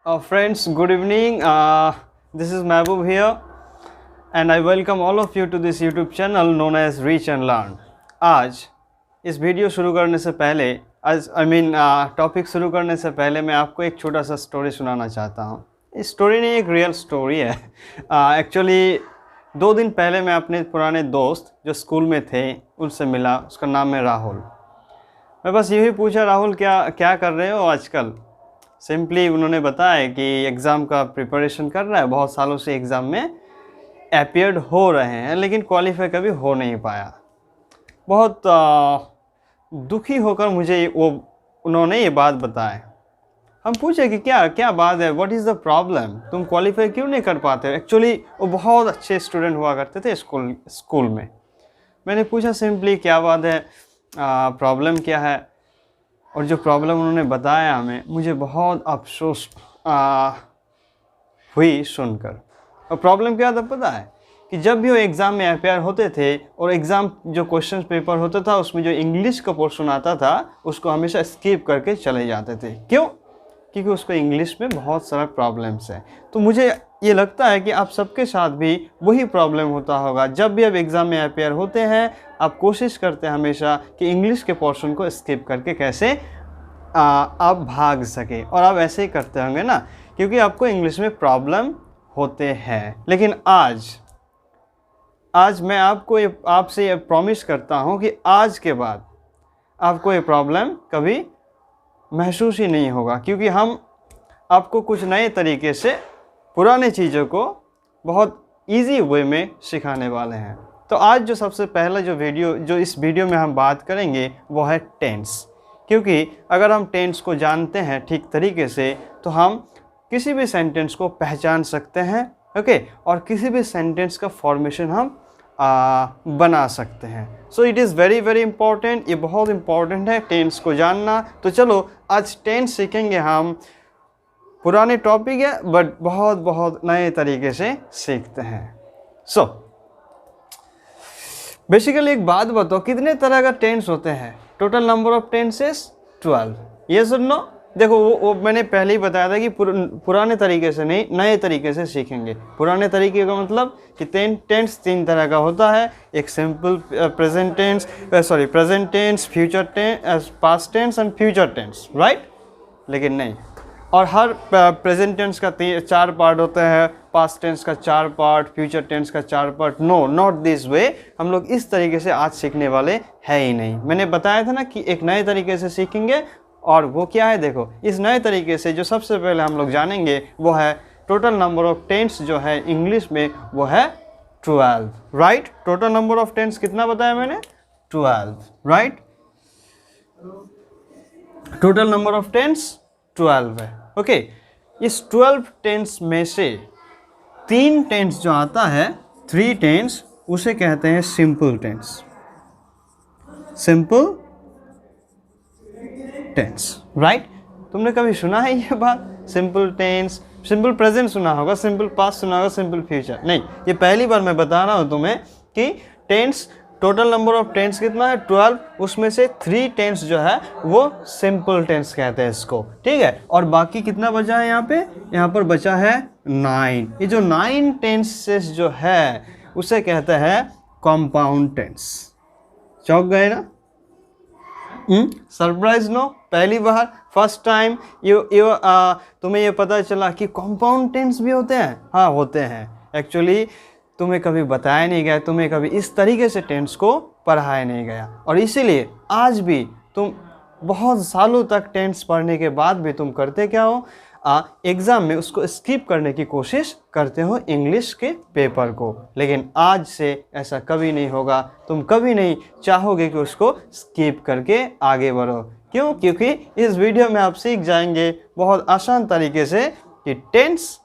Friends, good evening. This is Mehboob here, and I welcome all of you to this YouTube channel known as Reach and Learn. आज इस video शुरू करने से पहले topic शुरू करने से पहले मैं आपको एक छोटा सा स्टोरी सुनाना चाहता हूँ। इस स्टोरी नहीं, एक रियल स्टोरी है। एक्चुअली 2 दिन पहले मैं अपने पुराने दोस्त जो स्कूल में थे उनसे मिला। उसका नाम है राहुल। मैं बस यही पूछा, राहुल क्या कर रहे हो आजकल। सिंपली उन्होंने बताया कि एग्ज़ाम का प्रिपरेशन कर रहा है, बहुत सालों से एग्ज़ाम में अपीयर्ड हो रहे हैं लेकिन क्वालिफाई कभी हो नहीं पाया। बहुत दुखी होकर मुझे उन्होंने ये बात बताया। हम पूछे कि क्या बात है, व्हाट इज़ द प्रॉब्लम, तुम क्वालिफाई क्यों नहीं कर पाते हो। एक्चुअली वो बहुत अच्छे स्टूडेंट हुआ करते थे स्कूल में। मैंने पूछा सिंपली क्या बात है, प्रॉब्लम क्या है। और जो प्रॉब्लम उन्होंने बताया हमें, मुझे बहुत अफसोस हुई सुनकर। और प्रॉब्लम क्या था पता है कि जब भी वो एग्ज़ाम में अपेयर होते थे और एग्ज़ाम जो क्वेश्चन पेपर होता था उसमें जो इंग्लिश का पोर्शन आता था उसको हमेशा स्किप करके चले जाते थे। क्यों? क्योंकि उसको इंग्लिश में बहुत सारा प्रॉब्लम्स है। तो मुझे ये लगता है कि आप सबके साथ भी वही प्रॉब्लम होता होगा। जब भी आप एग्ज़ाम में अपेयर होते हैं आप कोशिश करते हैं हमेशा कि इंग्लिश के पोर्शन को स्किप करके कैसे आप भाग सके। और आप ऐसे ही करते होंगे ना, क्योंकि आपको इंग्लिश में प्रॉब्लम होते हैं। लेकिन आज मैं आपसे ये प्रॉमिस करता हूँ कि आज के बाद आपको ये प्रॉब्लम कभी महसूस ही नहीं होगा, क्योंकि हम आपको कुछ नए तरीके से पुराने चीज़ों को बहुत इजी वे में सिखाने वाले हैं। तो आज जो सबसे पहला जो इस वीडियो में हम बात करेंगे वो है टेंस। क्योंकि अगर हम टेंस को जानते हैं ठीक तरीके से तो हम किसी भी सेंटेंस को पहचान सकते हैं, ओके, और किसी भी सेंटेंस का फॉर्मेशन हम बना सकते हैं। So it is very very important. ये बहुत इंपॉर्टेंट है टेंस को जानना। तो चलो आज टेंस सीखेंगे हम। पुराने टॉपिक है बट बहुत नए तरीके से सीखते हैं। सो बेसिकली एक बात बताओ, कितने तरह का टेंस होते हैं? Total number of tenses 12। ये सुनो, देखो वो मैंने पहले ही बताया था कि पुराने तरीके से नहीं, नए तरीके से सीखेंगे। पुराने तरीके का मतलब कि टेंस 3 तरह का होता है। एक simple present tense, future tense, past tense and future tense, right. लेकिन नहीं, और हर प्रेजेंट टेंस का 4 पार्ट होते हैं, पास्ट टेंस का 4 पार्ट, फ्यूचर टेंस का 4 part. No, not this way. हम लोग इस तरीके से आज सीखने वाले हैं ही नहीं। मैंने बताया था ना कि एक नए तरीके से सीखेंगे, और वो क्या है देखो। इस नए तरीके से जो सबसे पहले हम लोग जानेंगे वो है टोटल नंबर ऑफ टेंस जो है इंग्लिश में वो है 12, right. Total number of tense कितना बताया मैंने? 12, right. Total number of tense 12 है, ओके। इस 12 टेंस में से 3 टेंस जो आता है, 3 टेंस, उसे कहते हैं simple tense. Simple tense, right. तुमने कभी सुना है ये बात? सिंपल टेंस, सिंपल प्रेजेंट सुना होगा, सिंपल पास्ट सुना होगा, सिंपल फ्यूचर नहीं। ये पहली बार मैं बता रहा हूँ तुम्हें कि tense, total number of tense कितना है? 12। उसमें से 3 टेंस जो है वो सिंपल टेंस कहते हैं इसको, ठीक है। और बाकी कितना बचा है यहाँ पे? यहाँ पर बचा है 9। ये जो 9 टेंसेस जो है उसे कहते हैं कंपाउंड टेंस। चौंक गए ना? Surprise no? पहली बार, फर्स्ट टाइम तुम्हें ये पता चला कि कंपाउंड टेंस भी होते हैं? हाँ, होते हैं। एक्चुअली तुम्हें कभी बताया नहीं गया, तुम्हें कभी इस तरीके से टेंस को पढ़ाया नहीं गया, और इसीलिए आज भी तुम बहुत सालों तक टेंस पढ़ने के बाद भी तुम करते क्या हो? एग्ज़ाम में उसको स्किप करने की कोशिश करते हो इंग्लिश के पेपर को। लेकिन आज से ऐसा कभी नहीं होगा। तुम कभी नहीं चाहोगे कि उसको स्किप करके आगे बढ़ो। क्यों? क्योंकि इस वीडियो में आप सीख जाएंगे बहुत आसान तरीके से कि टेंस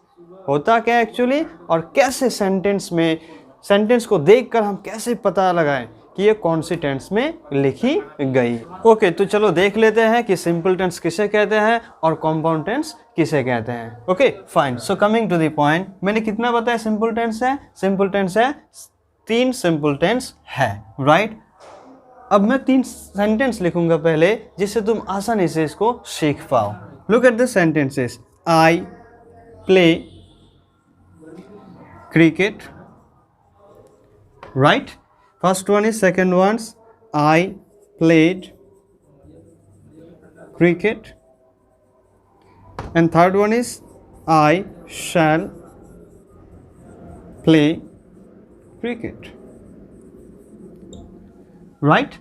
होता क्या एक्चुअली, और कैसे सेंटेंस को देखकर हम कैसे पता लगाएं कि ये कौन सी टेंस में लिखी गई। ओके, तो चलो देख लेते हैं कि सिंपल टेंस किसे कहते हैं और कंपाउंड टेंस किसे कहते हैं। Okay fine. So coming to the point, मैंने कितना बताया सिंपल टेंस है? सिंपल टेंस है 3 सिंपल टेंस है, राइट। अब मैं 3 सेंटेंस लिखूंगा पहले, जिससे तुम आसानी से इसको सीख पाओ। Look at the sentences. I play cricket, right? First one is, second one's I played cricket, and third one is I shall play cricket, right?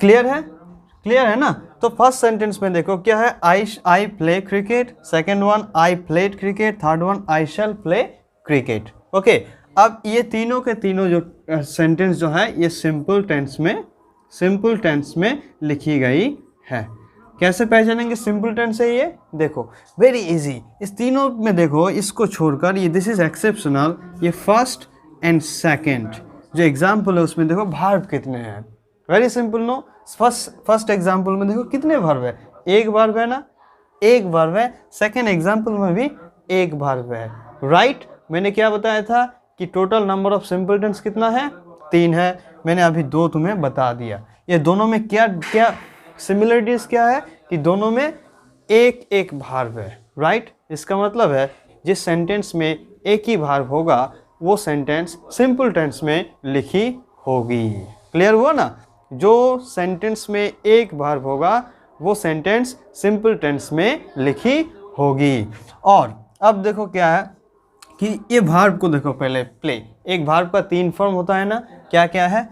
Clear है? क्लियर है ना? तो फर्स्ट सेंटेंस में देखो क्या है, I play cricket, second one I played cricket, third one I shall play cricket. Okay, अब ये तीनों के तीनों जो सेंटेंस जो है ये सिंपल टेंस में लिखी गई है। कैसे पहचानेंगे सिंपल टेंस है ये? देखो वेरी इजी, इस तीनों में देखो, इसको छोड़कर ये दिस इज एक्सेप्शनल, ये फर्स्ट एंड सेकेंड जो एग्जाम्पल है उसमें देखो वर्ब कितने हैं। Very simple no, first example में देखो कितने वर्ब है, एक वर्ब है ना, एक वर्ब है। सेकेंड एग्जाम्पल में भी एक वर्ब है, राइट? मैंने क्या बताया था कि total number of simple tense कितना है? 3 है। मैंने अभी 2 तुम्हें बता दिया। ये दोनों में क्या सिमिलरिटीज क्या है कि दोनों में एक एक वर्ब है, राइट? इसका मतलब है जिस सेंटेंस में एक ही वर्ब होगा वो सेंटेंस सिंपल टेंस में लिखी होगी। क्लियर हुआ ना? जो सेंटेंस में एक वर्ब होगा वो सेंटेंस सिंपल टेंस में लिखी होगी। और अब देखो क्या है कि ये वर्ब को देखो पहले, प्ले, एक वर्ब का 3 फॉर्म होता है ना, क्या क्या है?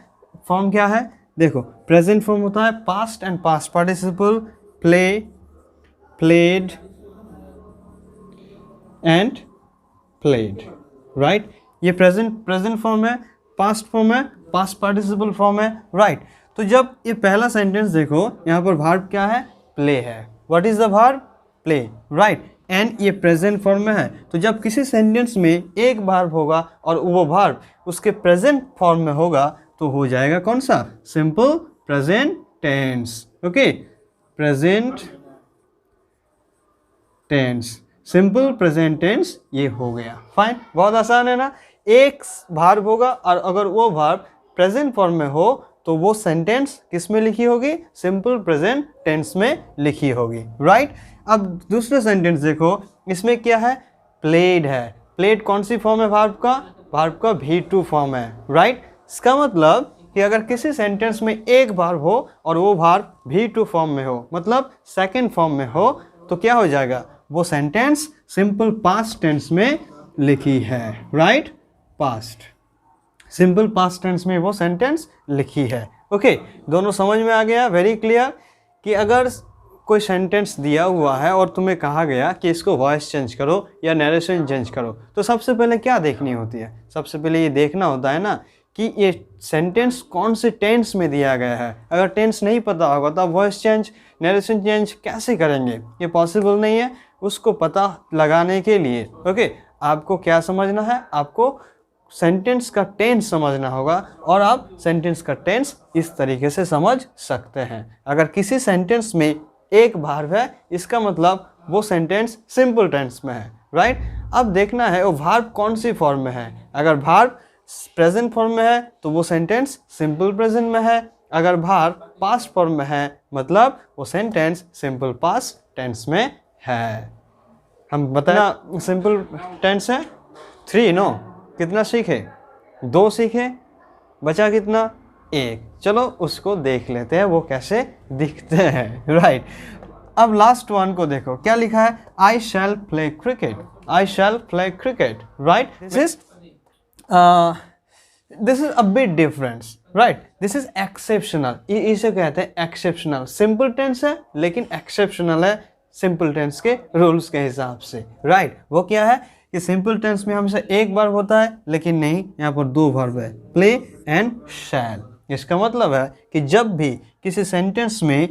फॉर्म क्या है? देखो प्रेजेंट फॉर्म होता है past and past participle, play, played and played, right? ये प्रेजेंट फॉर्म है, पास्ट फॉर्म है, पास्ट पार्टिसिपल फॉर्म है, राइट? तो जब ये पहला सेंटेंस देखो यहाँ पर वर्ब क्या है? प्ले है। What is the verb? Play, right? And ये प्रेजेंट फॉर्म में है। तो जब किसी सेंटेंस में एक वर्ब होगा और वो वर्ब उसके प्रेजेंट फॉर्म में होगा तो हो जाएगा कौन सा? Simple present tense. Okay, present tense, simple present tense, ये हो गया। फाइन, बहुत आसान है ना? एक वर्ब होगा और अगर वो वर्ब प्रेजेंट फॉर्म में हो तो वो सेंटेंस किस में लिखी होगी? सिंपल प्रेजेंट टेंस में लिखी होगी, राइट? अब दूसरा सेंटेंस देखो, इसमें क्या है? प्लेड है। प्लेड कौन सी फॉर्म है वर्ब का? वर्ब का V2 फॉर्म है, राइट? इसका मतलब कि अगर किसी सेंटेंस में एक वर्ब हो और वो वर्ब V2 फॉर्म में हो, मतलब सेकेंड फॉर्म में हो, तो क्या हो जाएगा? वो सेंटेंस सिंपल पास्ट टेंस में लिखी है, right? Past, simple past tense में वो सेंटेंस लिखी है। ओके, दोनों समझ में आ गया? वेरी क्लियर कि अगर कोई सेंटेंस दिया हुआ है और तुम्हें कहा गया कि इसको वॉइस चेंज करो या नरेशन चेंज करो, तो सबसे पहले क्या देखनी होती है? सबसे पहले ये देखना होता है ना कि ये सेंटेंस कौन से टेंस में दिया गया है। अगर टेंस नहीं पता होगा तो आप वॉइस चेंज, नरेशन चेंज कैसे करेंगे? ये पॉसिबल नहीं है। उसको पता लगाने के लिए ओके, आपको क्या समझना है? आपको सेंटेंस का टेंस समझना होगा और आप सेंटेंस का टेंस इस तरीके से समझ सकते हैं। अगर किसी सेंटेंस में एक वर्ब है, इसका मतलब वो सेंटेंस सिंपल टेंस में है, राइट? अब देखना है वो वर्ब कौन सी फॉर्म में है। अगर वर्ब प्रेजेंट फॉर्म में है तो वो सेंटेंस सिंपल प्रेजेंट में है। अगर वर्ब पास्ट फॉर्म में है मतलब वो सेंटेंस सिंपल पास्ट टेंस में है। हम बताया सिंपल टेंस है 3, नो? कितना सीखे? 2 सीखे, बचा कितना? 1। चलो उसको देख लेते हैं वो कैसे दिखते हैं, राइट? अब लास्ट वन को देखो, क्या लिखा है? I shall play cricket, I shall play cricket, right? This is a bit difference, right? This is exceptional, इसे कहते हैं एक्सेप्शनल। सिंपल टेंस है लेकिन एक्सेप्शनल है सिंपल टेंस के रूल्स के हिसाब से, राइट? वो क्या है कि सिंपल टेंस में हमेशा एक वर्ब होता है, लेकिन नहीं, यहाँ पर 2 वर्ब है, प्ले एंड शैल। इसका मतलब है कि जब भी किसी सेंटेंस में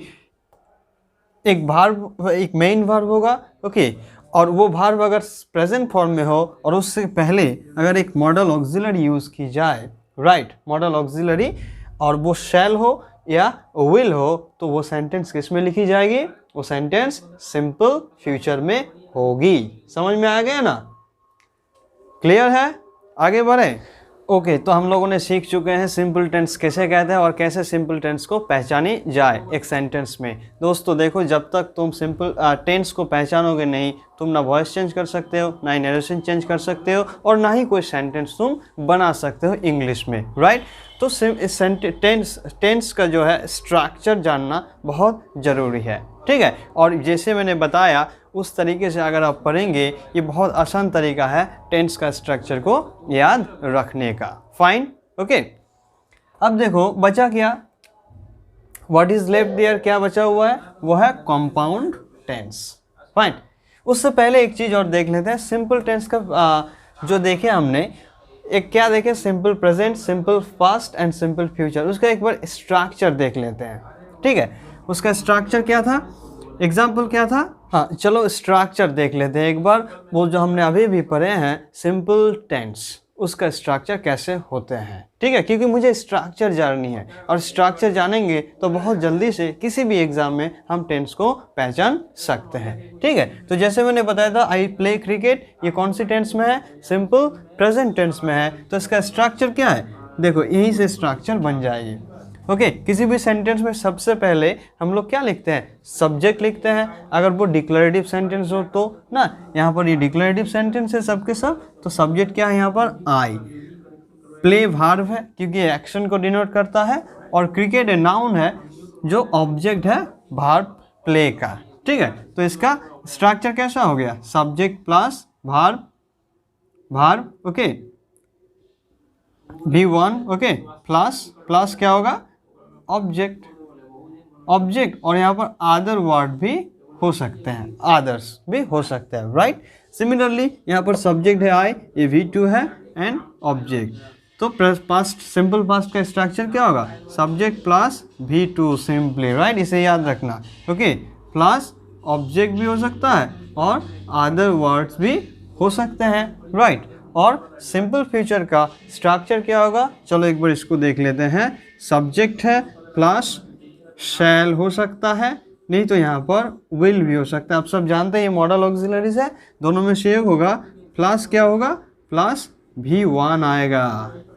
एक वर्ब, एक मेन वर्ब होगा, ओके, और वो वर्ब अगर प्रेजेंट फॉर्म में हो और उससे पहले अगर एक मॉडल ऑक्सिलरी यूज़ की जाए, राइट, मॉडल ऑक्सिलरी, और वो शैल हो या विल हो, तो वो सेंटेंस किस में लिखी जाएगी? वो सेंटेंस सिंपल फ्यूचर में होगी। समझ में आ गया ना? क्लियर है? आगे बढ़े। ओके, तो हम लोगों ने सीख चुके हैं सिंपल टेंस कैसे कहते हैं और कैसे सिंपल टेंस को पहचानी जाए एक सेंटेंस में। दोस्तों देखो, जब तक तुम सिंपल टेंस को पहचानोगे नहीं, तुम ना वॉइस चेंज कर सकते हो, ना ही नरेशन चेंज कर सकते हो, और ना ही कोई सेंटेंस तुम बना सकते हो इंग्लिश में, राइट। तो टेंस का जो है स्ट्रक्चर जानना बहुत ज़रूरी है, ठीक है। और जैसे मैंने बताया उस तरीके से अगर आप पढ़ेंगे, ये बहुत आसान तरीका है टेंस का स्ट्रक्चर को याद रखने का। Fine, okay. अब देखो बचा क्या, व्हाट इज लेफ्ट देयर, क्या बचा हुआ है, वो है कंपाउंड टेंस। फाइन, उससे पहले एक चीज़ और देख लेते हैं। सिंपल टेंस का जो देखे हमने, एक क्या देखे, simple present, simple past and simple future. उसका एक बार स्ट्रक्चर देख लेते हैं, ठीक है। उसका स्ट्रक्चर क्या था, एग्जाम्पल क्या था, हाँ चलो स्ट्रक्चर देख लेते हैं एक बार। वो जो हमने अभी भी पढ़े हैं सिंपल टेंस, उसका स्ट्रक्चर कैसे होते हैं, ठीक है। क्योंकि मुझे स्ट्रक्चर जाननी है, और स्ट्रक्चर जानेंगे तो बहुत जल्दी से किसी भी एग्जाम में हम टेंस को पहचान सकते हैं, ठीक है। तो जैसे मैंने बताया था, आई प्ले क्रिकेट, ये कौन सी टेंस में है, सिंपल प्रेजेंट टेंस में है। तो इसका स्ट्रक्चर क्या है, देखो यहीं से स्ट्रक्चर बन जाएगी, ओके। किसी भी सेंटेंस में सबसे पहले हम लोग क्या लिखते हैं, सब्जेक्ट लिखते हैं। अगर वो डिक्लेरेटिव सेंटेंस हो तो ना, यहाँ पर ये डिक्लेरेटिव सेंटेंस है सबके सब, तो सब्जेक्ट क्या है यहाँ पर, आई। प्ले वर्ब है क्योंकि एक्शन को डिनोट करता है, और क्रिकेट नाउन है जो ऑब्जेक्ट है वर्ब प्ले का, ठीक है। तो इसका स्ट्रक्चर कैसा हो गया, subject plus verb, okay, V1, okay, plus क्या होगा, ऑब्जेक्ट, और यहाँ पर अदर वर्ड भी हो सकते हैं, अदर्स भी हो सकते हैं, राइट। सिमिलरली यहाँ पर सब्जेक्ट है आई, ये V2 है, एंड ऑब्जेक्ट। तो पास्ट, सिंपल पास्ट का स्ट्रक्चर क्या होगा, subject plus V2 simply, right. इसे याद रखना, ओके। प्लस ऑब्जेक्ट भी हो सकता है और अदर वर्ड्स भी हो सकते हैं, राइट। और सिंपल फ्यूचर का स्ट्रक्चर क्या होगा, चलो एक बार इसको देख लेते हैं। सब्जेक्ट है प्लस शैल हो सकता है, नहीं तो यहाँ पर विल भी हो सकता है। आप सब जानते हैं ये मॉडल ऑक्सिलरीज है, दोनों में से एक होगा। प्लस क्या होगा, प्लस V1 आएगा,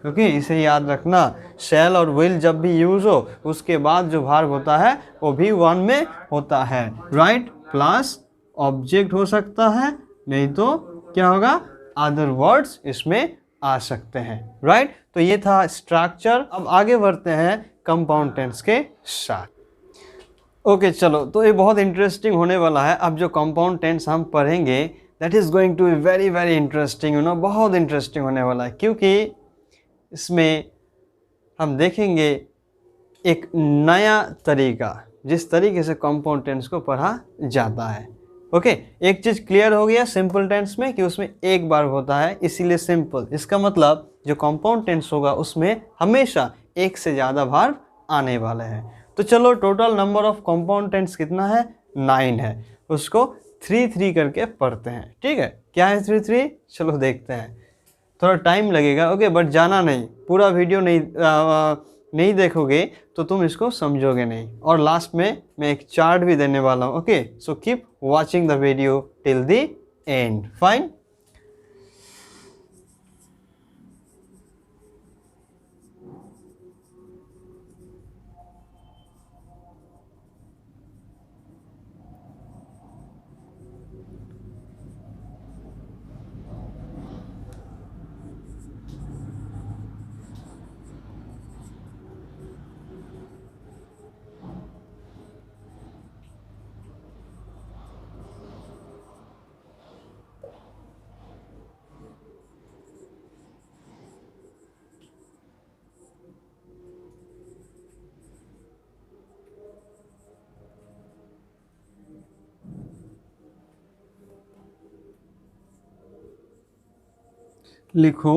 ओके। इसे याद रखना, शैल और विल जब भी यूज हो उसके बाद जो वर्ब होता है वो V1 में होता है, राइट। प्लस ऑब्जेक्ट हो सकता है, नहीं तो क्या होगा, अदर वर्ड्स इसमें आ सकते हैं, राइट। तो ये था स्ट्रक्चर। अब आगे बढ़ते हैं कंपाउंड टेंस के साथ, ओके। चलो, तो ये बहुत इंटरेस्टिंग होने वाला है। अब जो कंपाउंड टेंस हम पढ़ेंगे, that is going to be very very interesting, you know, बहुत इंटरेस्टिंग होने वाला है। क्योंकि इसमें हम देखेंगे एक नया तरीका, जिस तरीके से कंपाउंड टेंस को पढ़ा जाता है, ओके। एक चीज़ क्लियर हो गया सिंपल टेंस में कि उसमें एक बार होता है, इसीलिए सिंपल। इसका मतलब जो कंपाउंड टेंस होगा उसमें हमेशा एक से ज़्यादा वर्ब आने वाले हैं। तो चलो, total number of compound tense कितना है, 9 है। उसको 3 करके पढ़ते हैं, ठीक है। क्या है 3? चलो देखते हैं, थोड़ा टाइम लगेगा, ओके। बट जाना नहीं, पूरा वीडियो नहीं देखोगे तो तुम इसको समझोगे नहीं। और लास्ट में मैं एक चार्ट भी देने वाला हूँ, okay. So keep watching the video till the end, fine. लिखो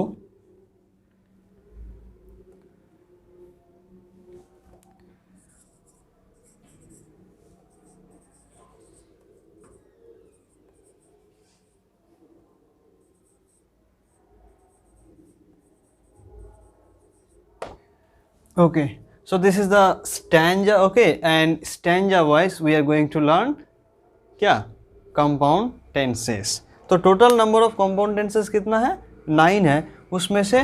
okay, so this is the stanza, okay, and stanza wise we are going to learn क्या, compound tenses। तो total number of compound tenses कितना है, 9 है। उसमें से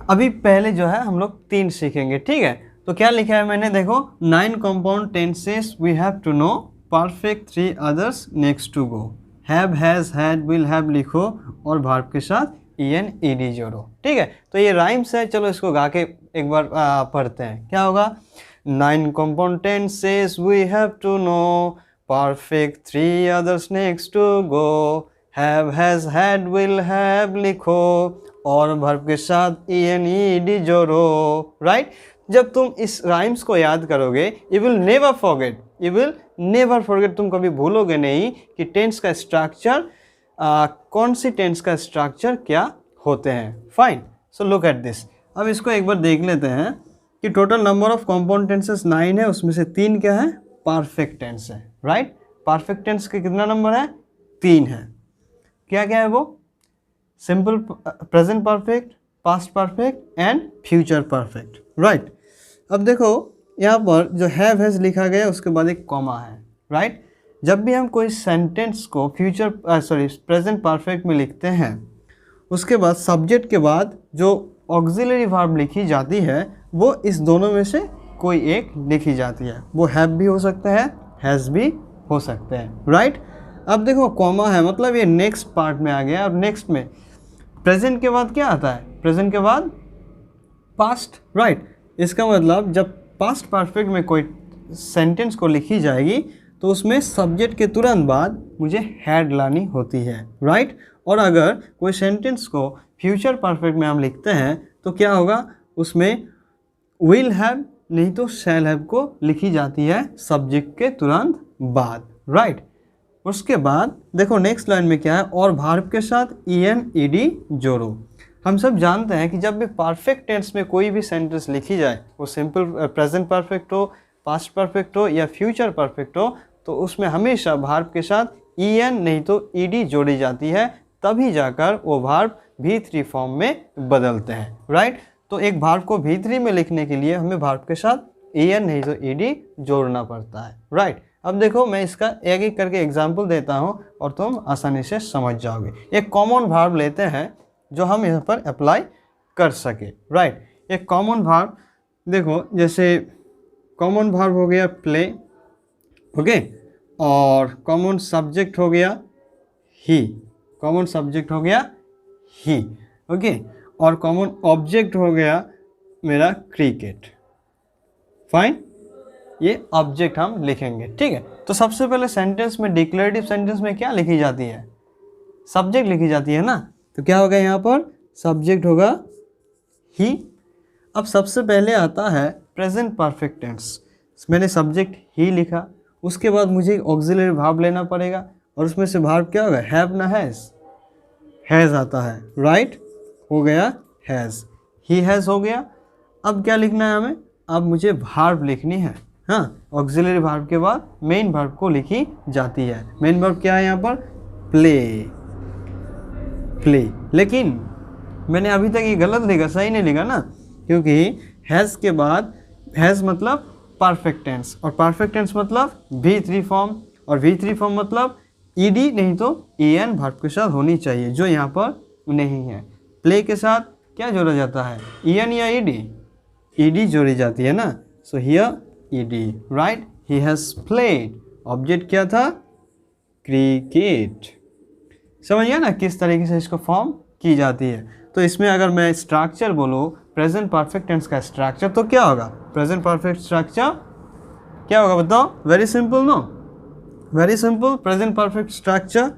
अभी पहले जो है हम लोग 3 सीखेंगे, ठीक है। तो क्या लिखा है मैंने, देखो 9 compound tenses we have to know, perfect 3 others next to go. Have, has, had, will have लिखो और वर्ब के साथ en ed जोड़ो, ठीक है। तो ये राइम्स है, चलो इसको गा के एक बार पढ़ते हैं। क्या होगा, 9 compound tenses we have to know, perfect 3 others next to go, have, has, had, will have लिखो और वर्ब के साथ en ed जोड़ो, राइट। जब तुम इस राइम्स को याद करोगे, यू विल नेवर फॉरगेट, तुम कभी भूलोगे नहीं कि टेंस का स्ट्रक्चर, कौन सी टेंस का स्ट्रक्चर क्या होते हैं। Fine, so look at this. अब इसको एक बार देख लेते हैं कि total number of compound tenses 9 है, उसमें से 3 क्या है, परफेक्ट टेंस है, राइट। परफेक्ट टेंस के कितना नंबर है, 3 है। क्या क्या है वो, simple present perfect, past perfect and future perfect, right. अब देखो यहाँ पर जो हैव हैज लिखा गया उसके बाद एक कॉमा है, राइट। जब भी हम कोई सेंटेंस को प्रेजेंट परफेक्ट में लिखते हैं, उसके बाद सब्जेक्ट के बाद जो ऑक्सिलरी वर्ब लिखी जाती है वो इस दोनों में से कोई एक लिखी जाती है। वो हैव भी हो सकता है, हैज़ भी हो सकते हैं, राइट। अब देखो कॉमा है, मतलब ये नेक्स्ट पार्ट में आ गया। और नेक्स्ट में प्रेजेंट के बाद क्या आता है, प्रेजेंट के बाद पास्ट, राइट। इसका मतलब जब पास्ट परफेक्ट में कोई सेंटेंस को लिखी जाएगी तो उसमें सब्जेक्ट के तुरंत बाद मुझे हैड लानी होती है, राइट। और अगर कोई सेंटेंस को फ्यूचर परफेक्ट में हम लिखते हैं तो क्या होगा, उसमें विल हैव नहीं तो शैल हैव को लिखी जाती है सब्जेक्ट के तुरंत बाद, राइट। उसके बाद देखो नेक्स्ट लाइन में क्या है, और वर्ब के साथ en ed जोड़ो। हम सब जानते हैं कि जब भी परफेक्ट टेंस में कोई भी सेंटेंस लिखी जाए, वो सिंपल प्रेजेंट परफेक्ट हो, पास्ट परफेक्ट हो या फ्यूचर परफेक्ट हो, तो उसमें हमेशा वर्ब के साथ en नहीं तो ed जोड़ी जाती है, तभी जाकर वो वर्ब V3 फॉर्म में बदलते हैं, राइट। तो एक वर्ब को V3 में लिखने के लिए हमें वर्ब के साथ en नहीं तो ed जोड़ना पड़ता है, राइट। अब देखो मैं इसका एक एक करके एग्जाम्पल देता हूँ और तुम आसानी से समझ जाओगे। एक कॉमन वर्ब लेते हैं जो हम यहाँ पर अप्लाई कर सके, राइट। एक कॉमन वर्ब देखो, जैसे कॉमन वर्ब हो गया प्ले, ओके, और कॉमन सब्जेक्ट हो गया ही, कॉमन सब्जेक्ट हो गया ही, ओके, और कॉमन ऑब्जेक्ट हो गया मेरा क्रिकेट। फाइन, ये ऑब्जेक्ट हम लिखेंगे, ठीक है। तो सबसे पहले सेंटेंस में, डिक्लेरेटिव सेंटेंस में क्या लिखी जाती है, सब्जेक्ट लिखी जाती है ना। तो क्या होगा यहाँ पर, सब्जेक्ट होगा ही। अब सबसे पहले आता है प्रेजेंट परफेक्ट टेंस। मैंने सब्जेक्ट ही लिखा, उसके बाद मुझे ऑक्सिलरी वर्ब लेना पड़ेगा और उसमें से वर्ब क्या होगा, हैव ना हैज़, हैज़ आता है, राइट। हो गया हैज़, ही हैज़ हो गया। अब क्या लिखना है हमें, अब मुझे वर्ब लिखनी है, हाँ। ऑक्सिलरी वर्ब के बाद मेन वर्ब को लिखी जाती है। मेन वर्ब क्या है यहाँ पर, प्ले, प्ले। लेकिन मैंने अभी तक ये गलत लिखा, सही नहीं लिखा ना, क्योंकि हैज़ के बाद, हैज़ मतलब परफेक्ट टेंस और परफेक्ट टेंस मतलब V3 फॉर्म, और V3 फॉर्म मतलब ed नहीं तो en वर्ब के साथ होनी चाहिए, जो यहाँ पर नहीं है। प्ले के साथ क्या जोड़ा जाता है, en या ed जोड़ी जाती है ना। So here ed, right. He has played, object क्या था, क्रिकेट। समझ गया ना किस तरीके से इसको फॉर्म की जाती है। तो इसमें अगर मैं स्ट्रक्चर बोलूँ प्रेजेंट परफेक्ट टेंस का स्ट्रक्चर, तो क्या होगा, प्रेजेंट परफेक्ट स्ट्रक्चर क्या होगा बताओ, very simple no, very simple. Present perfect structure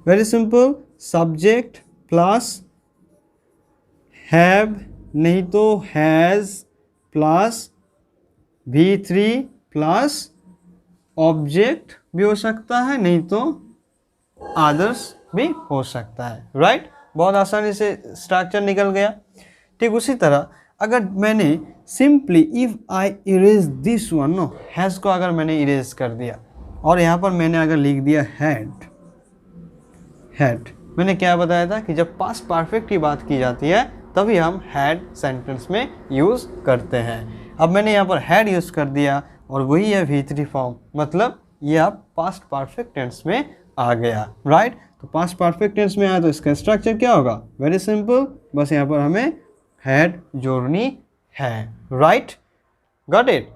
very simple, subject plus have नहीं तो has plus V3 plus object भी हो सकता है, नहीं तो अदर्स भी हो सकता है, राइट। बहुत आसानी से स्ट्रक्चर निकल गया। ठीक उसी तरह अगर मैंने simply if I erase this one, know has को अगर मैंने इरेज कर दिया और यहाँ पर मैंने अगर लिख दिया हैड, हैड, मैंने क्या बताया था कि जब पास्ट परफेक्ट की बात की जाती है तभी हम हैड सेंटेंस में यूज़ करते हैं। अब मैंने यहाँ पर हैड यूज़ कर दिया और वही है V3 फॉर्म, मतलब ये आप पास्ट परफेक्ट टेंस में आ गया, राइट। तो पास्ट परफेक्ट टेंस में आया तो इसका स्ट्रक्चर क्या होगा, वेरी सिंपल, बस यहाँ पर हमें हैड जोड़नी है, राइट, गॉट इट।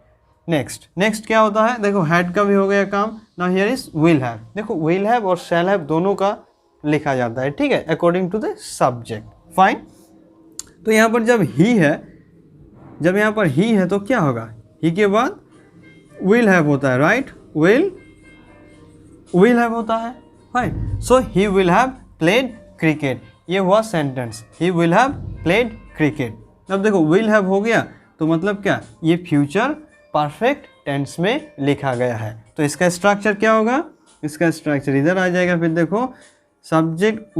नेक्स्ट क्या होता है, देखो हैड का भी हो गया काम। Now here is will have. देखो विल हैव और शैल हैव दोनों का लिखा जाता है, ठीक है, according to the subject, fine. तो यहाँ पर जब ही है, जब यहाँ पर ही है तो क्या होगा, ही के बाद विल हैव होता है, राइट, विल हैव होता है, fine. So he will have played cricket, ये हुआ sentence, he will have played cricket. अब देखो विल हैव हो गया तो मतलब क्या, ये फ्यूचर परफेक्ट टेंस में लिखा गया है। तो इसका स्ट्रक्चर क्या होगा, इसका स्ट्रक्चर इधर आ जाएगा। फिर देखो subject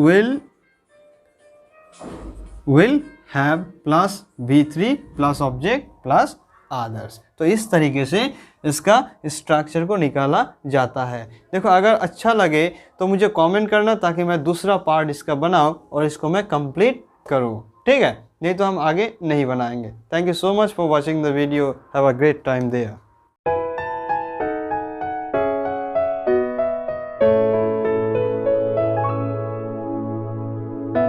will have plus V3 plus object plus others. तो इस तरीके से इसका स्ट्रक्चर को निकाला जाता है। देखो अगर अच्छा लगे तो मुझे कमेंट करना, ताकि मैं दूसरा पार्ट इसका बनाऊं और इसको मैं कंप्लीट करूं, ठीक है, नहीं तो हम आगे नहीं बनाएंगे। Thank you so much for watching the video, have a great time there.